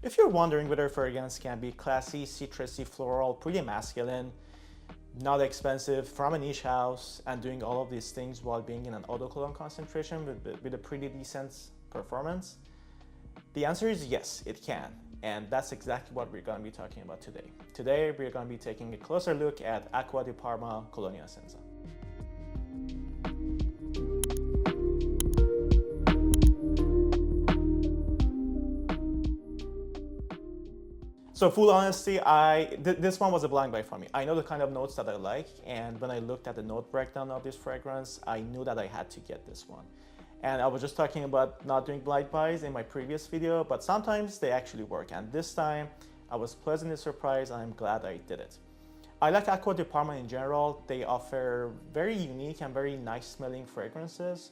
If you're wondering whether fragrance can be classy, citrusy, floral, pretty masculine, not expensive, from a niche house, and doing all of these things while being in an eau de cologne concentration with a pretty decent performance, the answer is yes, it can. And that's exactly what we're going to be talking about today. Today, we're going to be taking a closer look at Acqua di Parma Colonia Essenza. So full honesty, this one was a blind buy for me. I know the kind of notes that I like, and when I looked at the note breakdown of this fragrance, I knew that I had to get this one. And I was just talking about not doing blind buys in my previous video, but sometimes they actually work. And this time, I was pleasantly surprised, and I'm glad I did it. I like Acqua di Parma in general. They offer very unique and very nice smelling fragrances.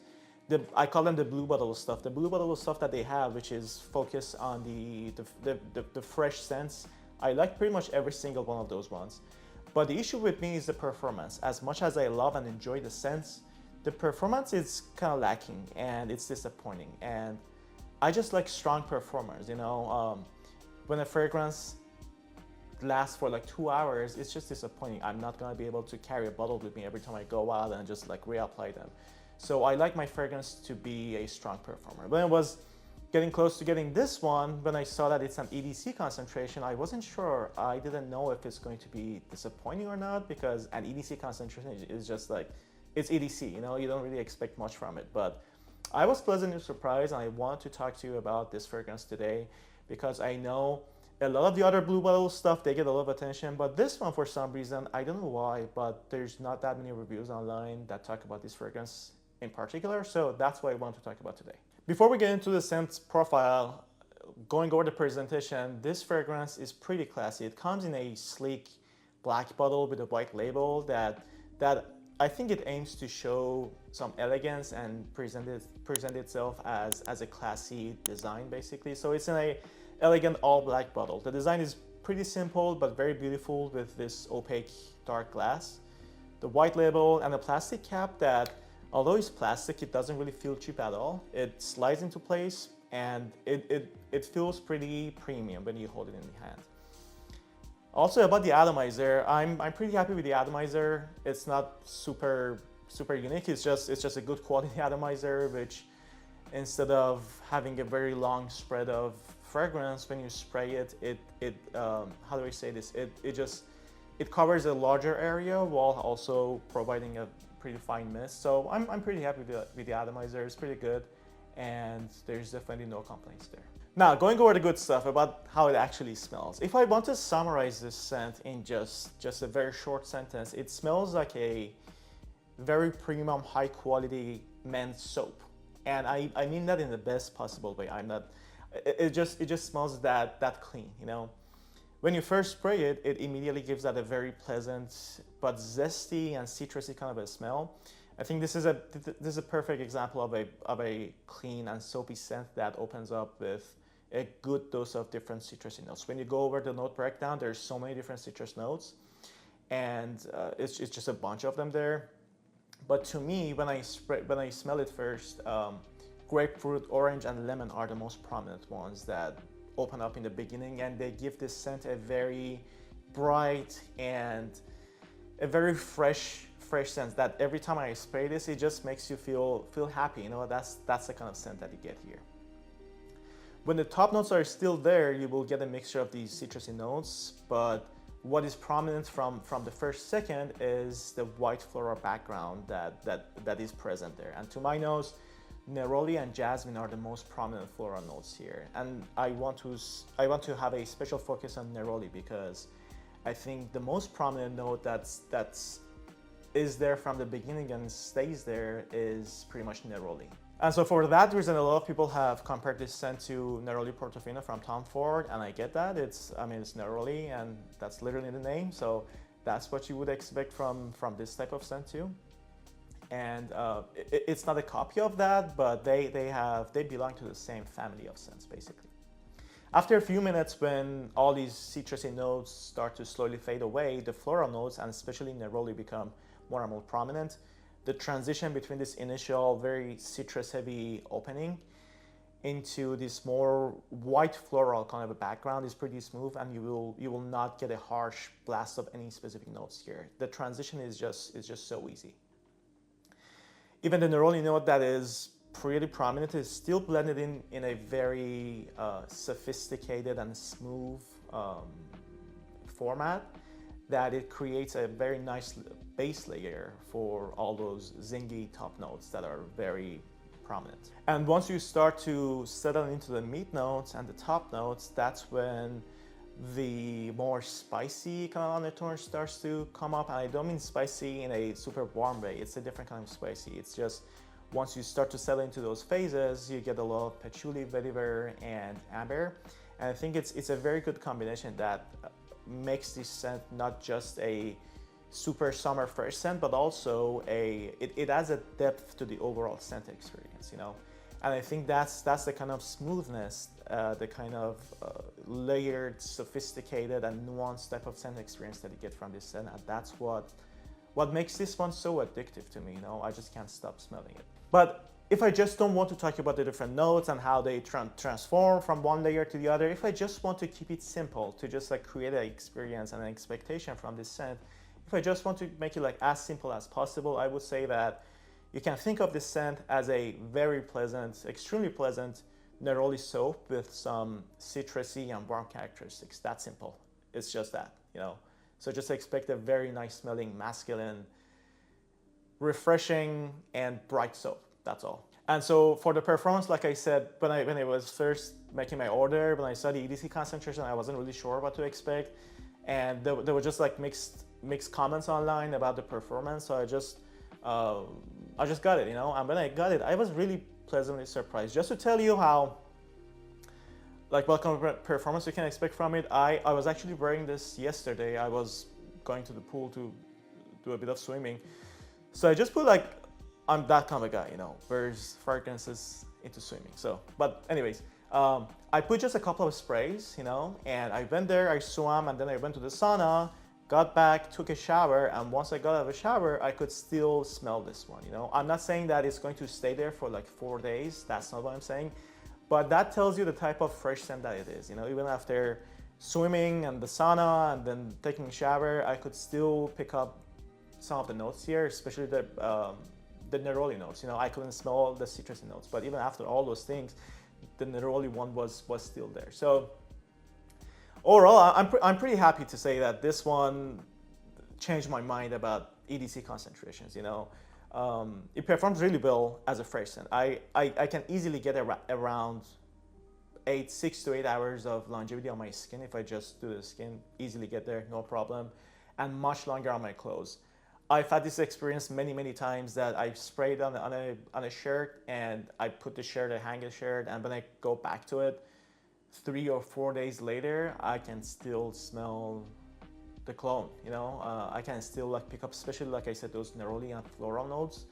I call them the blue bottle stuff. The blue bottle stuff that they have, which is focused on the fresh scents. I like pretty much every single one of those ones. But the issue with me is the performance. As much as I love and enjoy the scents, the performance is kind of lacking and it's disappointing. And I just like strong performers, you know. When a fragrance lasts for like 2 hours, it's just disappointing. I'm not gonna be able to carry a bottle with me every time I go out and just like reapply them. So I like my fragrance to be a strong performer. When I was getting close to getting this one, when I saw that it's an EDC concentration, I wasn't sure. I didn't know if it's going to be disappointing or not, because an EDC concentration is just like, it's EDC, you know, you don't really expect much from it. But I was pleasantly surprised, and I want to talk to you about this fragrance today because I know a lot of the other blue bottle stuff, they get a lot of attention, but this one, for some reason, I don't know why, but there's not that many reviews online that talk about this fragrance in particular, so that's what I want to talk about today. Before we get into the scent profile, going over the presentation, this fragrance is pretty classy. It comes in a sleek black bottle with a white label that I think it aims to show some elegance and present itself as a classy design, basically. So it's in a elegant all black bottle. The design is pretty simple but very beautiful with this opaque dark glass. The white label and a plastic cap that, although it's plastic, it doesn't really feel cheap at all. It slides into place and it feels pretty premium when you hold it in the hand. Also about the Atomizer, I'm pretty happy with the Atomizer. It's not super unique. It's just a good quality Atomizer, which instead of having a very long spread of fragrance, when you spray it how do I say this? It covers a larger area while also providing a pretty fine mist. So I'm pretty happy with the Atomizer. It's pretty good, and there's definitely no complaints there. Now, going over the good stuff about how it actually smells. If I want to summarize this scent in just a very short sentence, it smells like a very premium, high quality men's soap. And I mean that in the best possible way. It just smells that clean, you know. When you first spray it, it immediately gives that a very pleasant but zesty and citrusy kind of a smell. I think this is a perfect example of a clean and soapy scent that opens up with a good dose of different citrusy notes. When you go over the note breakdown, there's so many different citrus notes, and it's just a bunch of them there. But to me, when I smell it first, grapefruit, orange, and lemon are the most prominent ones that open up in the beginning, and they give this scent a very bright and a very fresh scent that every time I spray this, it just makes you feel happy. You know, that's the kind of scent that you get here. When the top notes are still there, you will get a mixture of these citrusy notes, but what is prominent from the first second is the white floral background that is present there. And to my nose, neroli and jasmine are the most prominent floral notes here. And I want to have a special focus on neroli because I think the most prominent note that's is there from the beginning and stays there is pretty much neroli. And so for that reason, a lot of people have compared this scent to Neroli Portofino from Tom Ford, and I get that. It's neroli, and that's literally the name, so that's what you would expect from this type of scent too. And it's not a copy of that, but they belong to the same family of scents, basically. After a few minutes, when all these citrusy notes start to slowly fade away, the floral notes, and especially neroli, become more and more prominent. The transition between this initial very citrus heavy opening into this more white floral kind of a background is pretty smooth, and you will not get a harsh blast of any specific notes here. The transition is just so easy. Even the neroli note that is pretty prominent is still blended in a very sophisticated and smooth format, that it creates a very nice base layer for all those zingy top notes that are very prominent. And once you start to settle into the mid notes and the top notes, that's when the more spicy kind of undertone starts to come up. And I don't mean spicy in a super warm way, it's a different kind of spicy. It's just once you start to settle into those phases, you get a lot of patchouli, vetiver, and amber. And I think it's a very good combination that makes this scent not just a super summer fresh scent, but also it adds a depth to the overall scent experience, you know. And I think that's the kind of smoothness, the kind of layered, sophisticated, and nuanced type of scent experience that you get from this scent. And that's what makes this one so addictive to me, you know. I just can't stop smelling it. But if I just don't want to talk about the different notes and how they transform from one layer to the other, if I just want to keep it simple, to just like create an experience and an expectation from this scent, if I just want to make it like as simple as possible, I would say that you can think of this scent as a very pleasant, extremely pleasant neroli soap with some citrusy and warm characteristics. That simple. It's just that, you know. So just expect a very nice smelling, masculine, refreshing, and bright soap. That's all. And so for the performance, like I said, when I was first making my order, when I saw the EDC concentration, I wasn't really sure what to expect. And there were just like mixed comments online about the performance. So I just got it, you know. And when I got it, I was really pleasantly surprised. Just to tell you how, like, what kind of performance you can expect from it, I was actually wearing this yesterday. I was going to the pool to do a bit of swimming. So I just put like, I'm that kind of a guy, you know, wears fragrances into swimming. So, but anyways, I put just a couple of sprays, you know, and I went there, I swam, and then I went to the sauna, got back, took a shower, and once I got out of the shower, I could still smell this one, you know. I'm not saying that it's going to stay there for like 4 days, that's not what I'm saying, but that tells you the type of fresh scent that it is, you know. Even after swimming and the sauna and then taking a shower, I could still pick up some of the notes here, especially the neroli notes, you know. I couldn't smell the citrusy notes, but even after all those things, the neroli one was still there. So overall, I'm pretty happy to say that this one changed my mind about EDC concentrations, you know. It performs really well as a fresh scent. I can easily get around 6 to 8 hours of longevity on my skin if I just do the skin, easily get there, no problem, and much longer on my clothes. I've had this experience many times that I sprayed on a shirt and I put the shirt, I hang the shirt, and when I go back to it 3 or 4 days later, I can still smell the cologne, you know. I can still like pick up, especially like I said, those neroli and floral notes.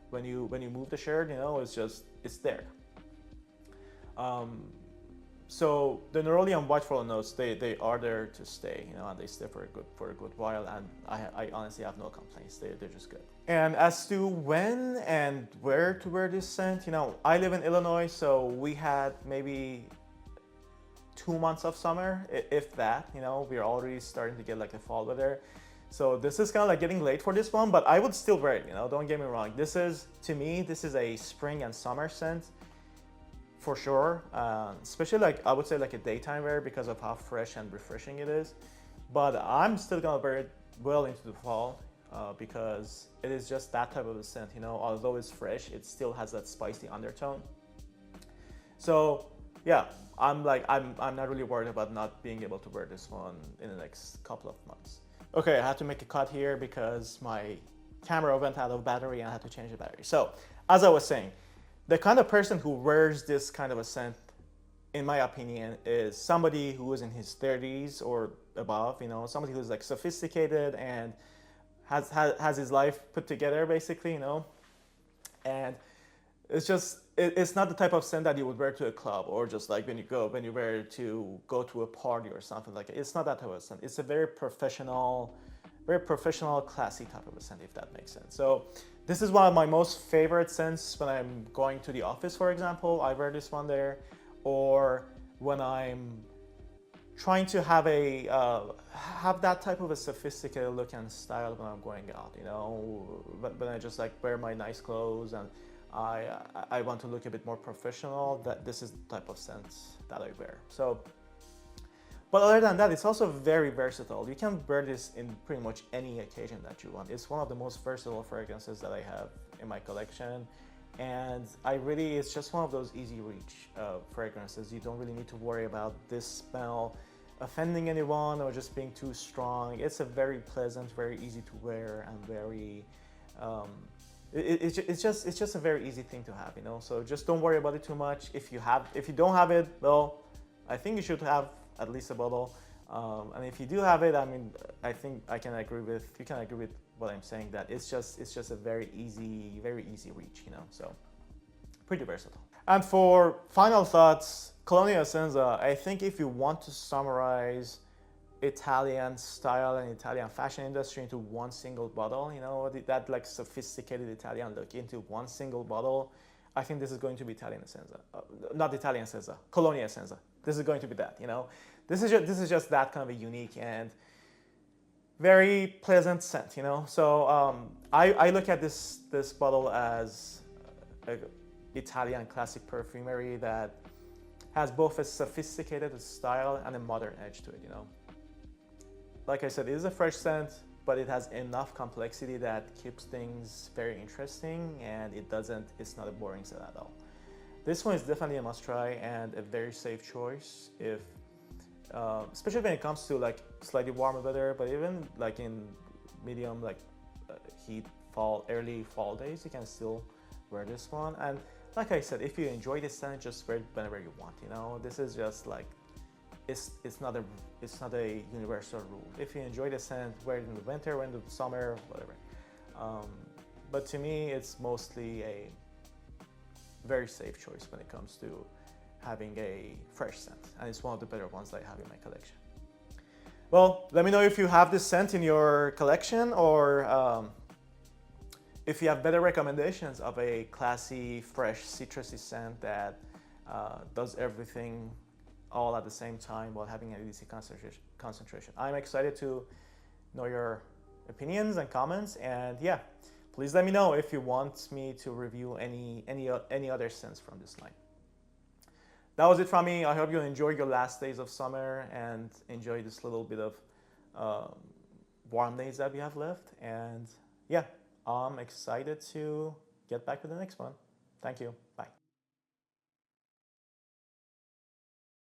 When you move the shirt, you know, it's there. So the neroli and white floral notes, they are there to stay, you know, and they stay for a good while, and I honestly have no complaints. They're just good. And as to when and where to wear this scent, you know, I live in Illinois, so we had maybe 2 months of summer, if that, you know. We're already starting to get like the fall weather. So this is kind of like getting late for this one, but I would still wear it, you know, don't get me wrong. To me, this is a spring and summer scent for sure, especially like I would say like a daytime wear because of how fresh and refreshing it is. But I'm still gonna wear it well into the fall because it is just that type of a scent, you know. Although it's fresh, it still has that spicy undertone. So yeah, I'm not really worried about not being able to wear this one in the next couple of months. Okay, I had to make a cut here because my camera went out of battery and I had to change the battery. So as I was saying, the kind of person who wears this kind of a scent, in my opinion, is somebody who is in his 30s or above, you know, somebody who's like sophisticated and has his life put together basically, you know. And it's not the type of scent that you would wear to a club, or just like when you wear it to go to a party or something like that. It's not that type of scent. It's a very professional, classy type of a scent, if that makes sense. So This is one of my most favorite scents when I'm going to the office, for example. I wear this one there, or when I'm trying to have a have that type of a sophisticated look and style when I'm going out. You know, when I just like wear my nice clothes and I want to look a bit more professional. That this is the type of scent that I wear. So. But other than that, it's also very versatile. You can wear this in pretty much any occasion that you want. It's one of the most versatile fragrances that I have in my collection. And it's just one of those easy reach fragrances. You don't really need to worry about this smell offending anyone or just being too strong. It's a very pleasant, very easy to wear, and very, it's just a very easy thing to have, you know? So just don't worry about it too much. If you don't have it, well, I think you should have at least a bottle. And if you do have it, I mean, I think you can agree with what I'm saying, that it's just a very easy reach, you know, so pretty versatile. And for final thoughts, Colonia Essenza, I think if you want to summarize Italian style and Italian fashion industry into one single bottle, you know, that like sophisticated Italian look into one single bottle, I think this is going to be Italian Essenza. Not Italian Essenza, Colonia Essenza. This is going to be that, you know. This is just that kind of a unique and very pleasant scent, you know. So I look at this bottle as a Italian classic perfumery that has both a sophisticated style and a modern edge to it, you know. Like I said, it is a fresh scent, but it has enough complexity that keeps things very interesting, and it's not a boring scent at all. This one is definitely a must try and a very safe choice, if especially when it comes to like slightly warmer weather, but even like in medium like heat early fall days, you can still wear this one. And like I said, if you enjoy this scent, just wear it whenever you want, you know. This is just like it's not a universal rule. If you enjoy the scent, wear it in the winter, in the summer, whatever. But to me, it's mostly a very safe choice when it comes to having a fresh scent, and it's one of the better ones that I have in my collection. Well, let me know if you have this scent in your collection, or if you have better recommendations of a classy, fresh, citrusy scent that does everything all at the same time while having a decent concentration. I'm excited to know your opinions and comments, and yeah, please let me know if you want me to review any other scents from this line. That was it from me. I hope you enjoy your last days of summer and enjoy this little bit of warm days that we have left. And yeah, I'm excited to get back to the next one. Thank you. Bye.